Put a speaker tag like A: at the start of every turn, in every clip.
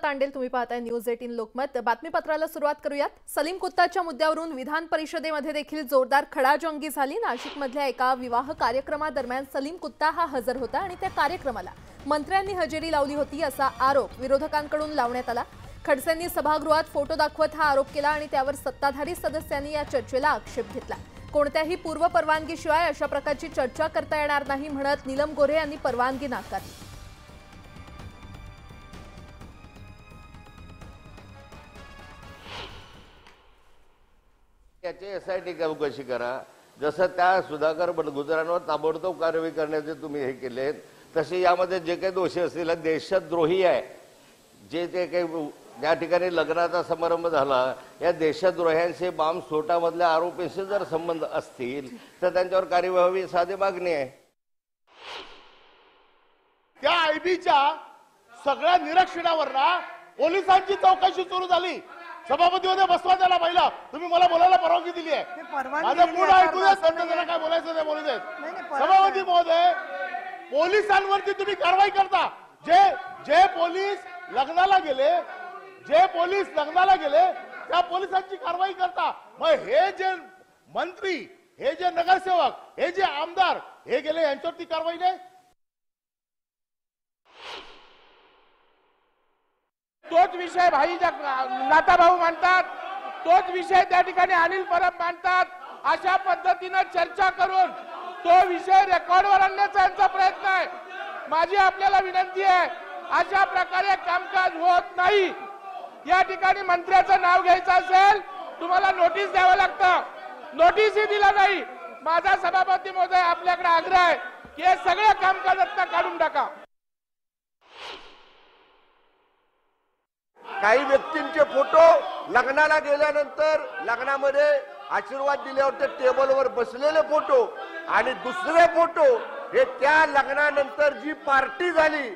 A: तांडेल, तुम्ही पाहताय न्यूज 18 लोकमत। बातमीपत्राला सुरुवात करूयात। सलीम कुत्ताच्या मुद्द्यावरून विधान परिषदेमध्ये देखील जोरदार खडाजंगी झाली। नाशिकमधल्या एका विवाह कार्यक्रमादरम्यान सलीम कुत्ता हा हजर होता आणि त्या कार्यक्रमाला मंत्र्यांनी हजेरी लावली होती असा आरोप विरोधकांकडून लावण्यात आला। खडसेंनी सभागृहात फोटो दाखवत हा आरोप केला आणि त्यावर सत्ताधारी सदस्यांनी या चर्चेला आक्षेप घेतला। कोणत्याही पूर्व परवानगीशिवाय अशा प्रकारची चर्चा करता येणार नाही म्हणत नीलम गोऱ्हे यांनी परवानगी नाकारली।
B: याची एसआयटी चौकशी करा। जसं त्या सुधाकर बडगुजरांवर ताबडतोब कारवाई करण्याचे तुम्ही हे केले, तसे यामध्ये जे काही दोषी असतील देशद्रोही आहे, जे ते काही ज्या ठिकाणी लग्नाचा समारंभ झाला या देशद्रोह्यांशी बॉम्बस्फोटामधल्या आरोपींशी जर संबंध असतील तर त्यांच्यावर कार्यवाही व्हावी, साधी मागणी आहे।
C: त्या आयबीच्या सगळ्या निरीक्षणावर पोलिसांची चौकशी सुरू झाली। सभापतीमध्ये बसवा त्याला पहिला, तुम्ही मला बोलायला परवानगी दिली आहे, माझं पूर्ण ऐकू द्या, त्यांना काय बोलायचं ते बोलू देत। सभापती महोदय, पोलिसांवरती तुम्ही कारवाई करता। जे पोलीस लग्नाला गेले त्या पोलिसांची कारवाई करता। मग हे जे मंत्री, हे जे नगरसेवक, हे जे आमदार हे गेले, यांच्यावरती कारवाई नाही।
D: तोच विषय भाई नाता भाऊ मांडतात, तोच विषय त्या ठिकाणी अनिल परब मांडतात। अशा पद्धतीने चर्चा करून तो विषय रेकॉर्डवर आणण्याचा यांचा प्रयत्न आहे। माझी आपल्याला विनंती आहे, अशा प्रकारे कामकाज होत नाही। या ठिकाणी मंत्र्याचं नाव घ्यायचं असेल तुम्हाला नोटीस द्यावं लागतं, नोटीसही दिला नाही। माझा सभापती महोदय आपल्याकडे आग्रह आहे की हे सगळं कामकाजातून काढून टाका।
E: काही व्यक्तींचे फोटो लग्नाला गेल्यानंतर लग्नामध्ये आशीर्वाद दिल्यावर ते टेबलवर बसलेले फोटो आणि दुसरे फोटो हे त्या लग्नानंतर जी पार्टी झाली,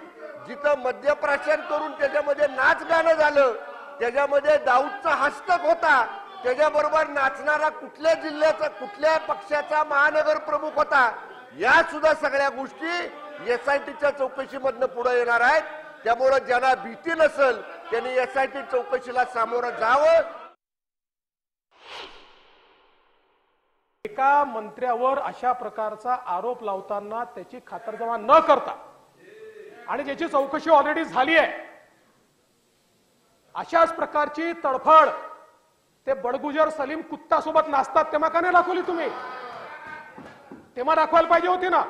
E: जिथं मद्यप्राशन करून त्याच्यामध्ये नाच गाणं झालं, त्याच्यामध्ये दाऊदचा हस्तक होता, त्याच्याबरोबर नाचणारा कुठल्या जिल्ह्याचा कुठल्या पक्षाचा महानगर प्रमुख होता, या सुद्धा सगळ्या गोष्टी एसआयटीच्या चौकशीमधनं पुढे येणार आहेत। त्यामुळे ज्यांना भीती नसेल त्यांनी एसआयटी चौकशीला सामोरं जावं।
D: एका मंत्र्यावर अशा प्रकारचा आरोप लावताना त्याची खातरजमा न करता आणि ज्याची चौकशी ऑलरेडी झाली आहे, अशाच प्रकारची तडफड ते बडगुजर सलीम कुत्ता सोबत नाचतात तेव्हा का नाही दाखवली तुम्ही? तेव्हा दाखवायला पाहिजे होती ना।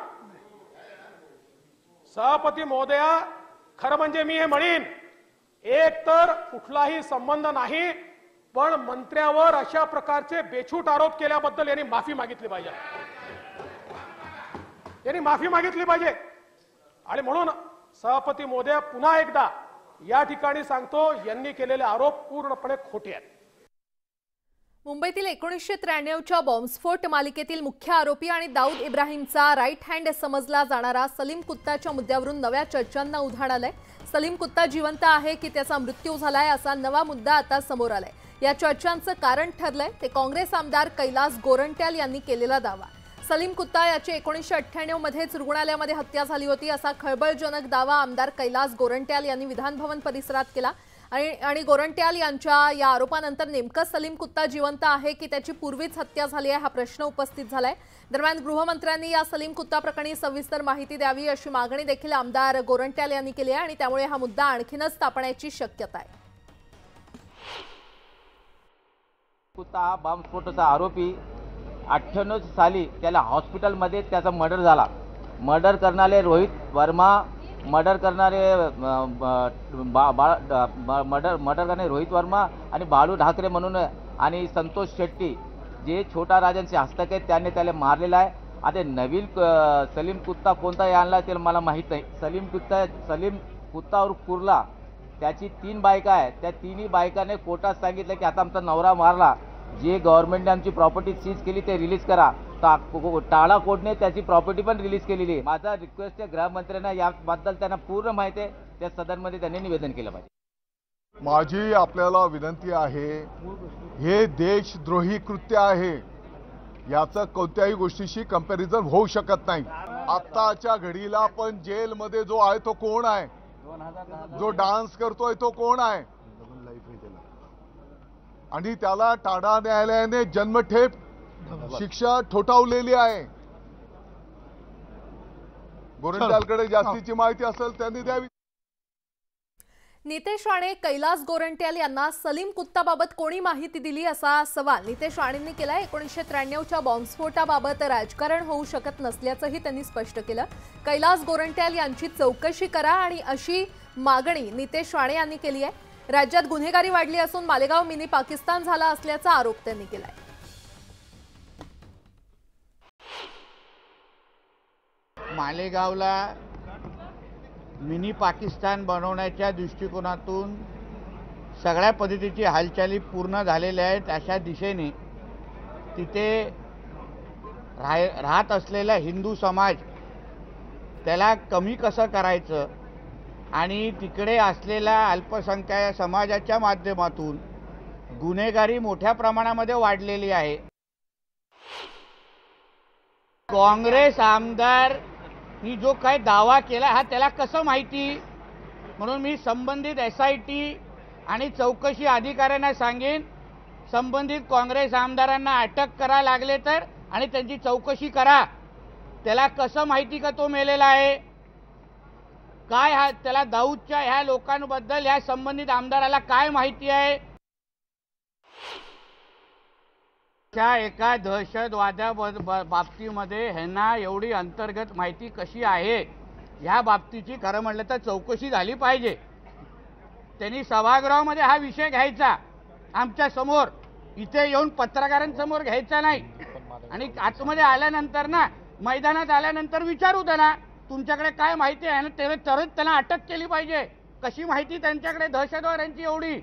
D: सभापती महोदया, खरं म्हणजे मी हे म्हणेन, एक तर कुठलाही संबंध नाही, पण मंत्र्यावर अशा प्रकारचे बेछूट आरोप केल्याबद्दल यांनी माफी मागितली पाहिजे, यांनी माफी मागितली पाहिजे। आणि म्हणून सभापती महोदय, पुन्हा एकदा या ठिकाणी सांगतो, यांनी केलेले आरोप पूर्णपणे खोटे आहेत।
A: मुंबईतील 1993च्या बॉम्बस्फोट मालिकेतील मुख्य आरोपी आणि दाऊद इब्राहिमचा राईट हँड समजला जाणारा सलीम कुत्ताच्या मुद्द्यावरून नव्या चर्चांना उधाण आलंय। सलीम कुत्ता जिवंत आहे की त्याचा मृत्यू झालाय असा नवा मुद्दा आता समोर आलाय। या चर्चांचं कारण ठरलंय ते काँग्रेस आमदार कैलास गोरंट्याल यांनी केलेला दावा। सलीम कुत्ता याची 1998 मध्येच रुग्णालयामध्ये हत्या झाली होती असा खळबळजनक दावा आमदार कैलास गोरंट्याल यांनी विधानभवन परिसरात केला। आणि गोरंट्याल यांच्या या आरोपानंतर नेमकं सलीम कुत्ता जिवंत आहे की त्याची पूर्वीच हत्या झाली आहे हा प्रश्न उपस्थित झालाय। दरम्यान गृहमंत्र्यांनी या सलीम कुत्ता प्रकरणी सविस्तर माहिती द्यावी अशी मागणी देखील आमदार गोरंट्याल यांनी केली आहे आणि त्यामुळे हा मुद्दा आणखीनच तापण्याची शक्यता आहे।
F: कुत्ता हा बॉम्बस्फोटाचा आरोपी 98 साली त्याला हॉस्पिटलमध्ये त्याचा मर्डर झाला। मर्डर करणारे रोहित वर्मा, मर्डर करणारे रोहित वर्मा आणि बाळू ढाकरे म्हणून आणि संतोष शेट्टी जे छोटा राजांचे हस्तक आहेत त्यांनी त्याला मारलेला आहे। आता नवीन सलीम कुत्ता कोणता आणला ते मला माहीत नाही। सलीम कुत्ता और कुर्ला त्याची 3 बायका आहेत, त्या तिन्ही बायकाने कोर्टात सांगितलं की आता आमचा नवरा मारला, जे गव्हर्नमेंटने आमची प्रॉपर्टी सीज केली ते रिलीज करा। टाळा कोर्टने त्याची प्रॉपर्टी पण रिलीज केलेली आहे। माझा रिक्वेस्ट आहे गृहमंत्र्यांना याबद्दल त्यांना पूर्ण माहिती आहे, त्या सदनमध्ये त्यांनी निवेदन केलं पाहिजे।
G: माझी आपल्याला विनंती आहे, हे देशद्रोही कृत्य आहे, याचं कोणत्याही गोष्टीशी कंपॅरिझन होऊ शकत नाही। आत्ताच्या घडीला पण जेलमध्ये जो आहे तो कोण आहे? जो डान्स करतोय तो कोण आहे आणि त्याला टाडा न्यायालयाने जन्मठेप शिक्षा ठोठावलेली आहे. गोरंट्यालकडे जास्तीची माहिती असेल त्यांनी द्यावी.
A: नितेश राणे कैलास गोरंट्याल यांना सलीम कुत्ताबाबत कोणी माहिती दिली असा सवाल नितेश राणेंनी केलाय. 1993च्या बॉम्बस्फोटाबाबत राजकारण होऊ शकत नसल्याचंही त्यांनी स्पष्ट केलं. कैलास गोरंट्याल यांची चौकशी करा आणि अशी मागणी नितेश राणे यांनी केली आहे. राज्यात गुन्हेगारी वाढली असून मालेगाव मिनी पाकिस्तान झाला असल्याचा आरोप त्यांनी केलाय.
H: मालेगावला मिनी पाकिस्तान बनवण्याच्या दृष्टिकोनातून सगळ्या पद्धतीची हालचाली पूर्ण झालेल्या आहेत. अशा दिशेने तिथे राहत असलेला हिंदू समाज त्याला कमी कसं करायचं आणि तिकडे असलेल्या अल्पसंख्याक समाजाच्या माध्यमातून गुन्हेगारी मोठ्या प्रमाणामध्ये वाढलेली आहे. काँग्रेस आमदार ही जो काय दावा केला हा त्याला कसं माहिती, म्हणून मी संबंधित SIT आणि चौकशी अधिकाऱ्यांना सांगेन संबंधित काँग्रेस आमदारांना अटक करा लागले तर आणि त्यांची चौकशी करा. त्याला कसं माहिती का तो मेलेला आहे, काय हा त्याला दाऊदच्या ह्या लोकांबद्दल ह्या संबंधित आमदाराला काय माहिती आहे. त्या एका दहशतवाद्या बाबतीमध्ये ह्यांना एवढी अंतर्गत माहिती कशी आहे ह्या बाबतीची खरं म्हटलं तर चौकशी झाली पाहिजे. त्यांनी सभागृहामध्ये हा विषय घ्यायचा आमच्या समोर, इथे येऊन पत्रकारांसमोर घ्यायचा नाही. आणि आतमध्ये आल्यानंतर ना मैदानात आल्यानंतर विचारू त्यांना तुमच्याकडे काय माहिती आहे ना, तरच त्यांना अटक केली पाहिजे. कशी माहिती त्यांच्याकडे दहशतवाद्यांची एवढी.